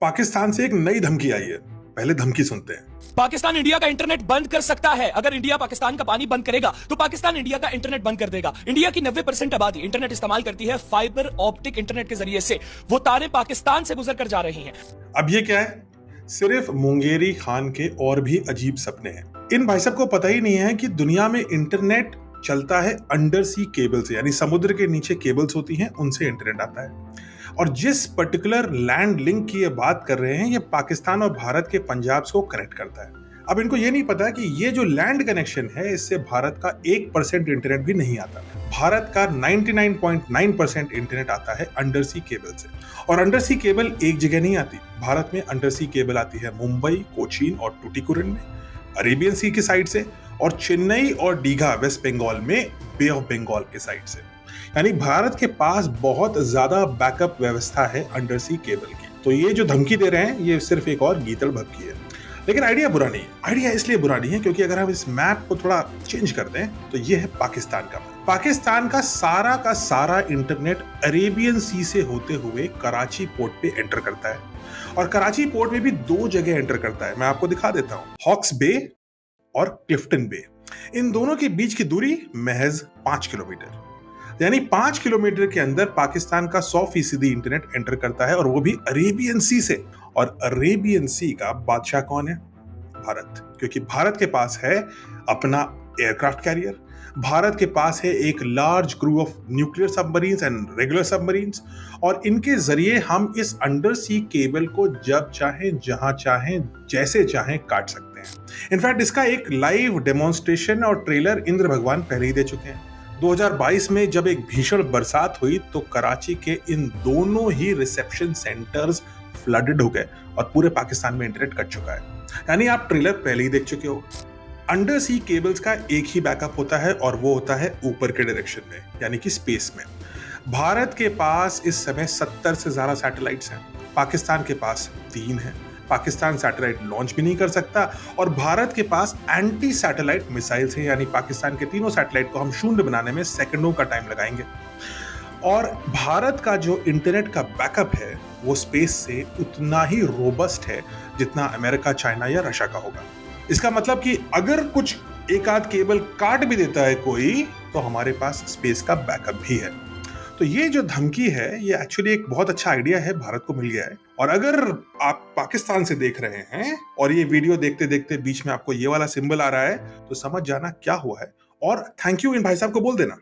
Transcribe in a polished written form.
पाकिस्तान से एक नई धमकी आई है। पहले धमकी सुनते हैं। पाकिस्तान इंडिया का इंटरनेट बंद कर सकता है। अगर इंडिया पाकिस्तान का पानी बंद करेगा तो पाकिस्तान इंडिया का इंटरनेट बंद कर देगा। इंडिया की 90% आबादी इंटरनेट इस्तेमाल करती है फाइबर ऑप्टिक इंटरनेट के जरिए से। वो तारे पाकिस्तान से गुजर कर जा रही हैं। अब ये क्या है? सिर्फ मुंगेरी खान के और भी अजीब सपने हैं। इन भाई साहब को पता ही नहीं है कि दुनिया में इंटरनेट चलता है अंडर सी केबल से, यानी समुद्र के नीचे केबल्स होती हैं, उनसे इंटरनेट आता है। और जिस पर्टिकुलर लैंड लिंक की ये बात कर रहे हैं, ये पाकिस्तान और भारत के पंजाब को कनेक्ट करता है। अब इनको ये नहीं पता कि ये जो लैंड कनेक्शन है, इससे भारत का 1% इंटरनेट भी नहीं आता। भारत का 99.9% इंटरनेट आता है अंडर सी केबल से। और अंडर सी केबल एक जगह नहीं आती। भारत में अंडर सी केबल आती है मुंबई, कोचीन और टूटीकोरिन में, अरेबियन सी की साइड से, और चेन्नई और दीघा वेस्ट बंगाल में बे ऑफ बंगाल के साइड से। यानी भारत के पास बहुत ज्यादा बैकअप व्यवस्था है अंडर सी केबल की। तो ये जो धमकी दे रहे हैं, ये सिर्फ एक और गीतड़ भभकी है। लेकिन आइडिया बुरा नहीं है। आइडिया इसलिए बुरा नहीं है क्योंकि अगर हम इस मैप को थोड़ा चेंज कर दें तो ये है पाकिस्तान का मैप। पाकिस्तान का सारा इंटरनेट अरेबियन सी से होते हुए कराची पोर्ट पे एंटर करता है। और कराची पोर्ट में भी दो जगह एंटर करता है, मैं आपको दिखा देता हूं, हॉक्स बे और क्लिफ्टन बे। इन दोनों के बीच की दूरी महज 5 किलोमीटर, यानी 5 किलोमीटर के अंदर पाकिस्तान का 100% इंटरनेट एंटर करता है, और वो भी अरेबियन सी से। और अरेबियन सी का बादशाह कौन है? भारत। क्योंकि भारत के पास है अपना एयरक्राफ्ट कैरियर, भारत के पास है एक large crew of nuclear submarines and regular submarines, और इनके जरिए हम इस अंडर सी केबल को जब चाहें, जहां चाहें, जैसे चाहें काट सकते हैं। इनफैक्ट इसका एक लाइव डेमोन्स्ट्रेशन और ट्रेलर इंद्र भगवान पहले ही दे चुके हैं। 2022 में जब एक भीषण बरसात हुई तो कराची के इन दोनों ही रिसेप्शन सेंटर्स फ्लडेड हो गए और पूरे पाकिस्तान में इंटरनेट कट चुका है। यानी आप ट्रेलर पहले ही देख चुके हो। अंडर सी केबल्स का एक ही बैकअप होता है, और वो होता है ऊपर के डायरेक्शन में, यानी कि स्पेस में। भारत के पास इस समय 70 से ज्यादा सैटेलाइट्स हैं। पाकिस्तान के पास 3 हैं। पाकिस्तान सैटेलाइट लॉन्च भी नहीं कर सकता, और भारत के पास एंटी सैटेलाइट मिसाइल्स हैं, यानी पाकिस्तान के तीनों सैटेलाइट को हम शून्य बनाने में सेकंडों का टाइम लगाएंगे। और भारत का जो इंटरनेट का बैकअप है वो स्पेस से उतना ही रोबस्ट है जितना अमेरिका, चाइना या रशिया का होगा। इसका मतलब कि अगर कुछ एक आध केबल काट भी देता है कोई, तो हमारे पास स्पेस का बैकअप भी है। तो ये जो धमकी है, ये एक्चुअली एक बहुत अच्छा आइडिया है, भारत को मिल गया है। और अगर आप पाकिस्तान से देख रहे हैं और ये वीडियो देखते देखते बीच में आपको ये वाला सिंबल आ रहा है, तो समझ जाना क्या हुआ है, और थैंक यू इन भाई साहब को बोल देना।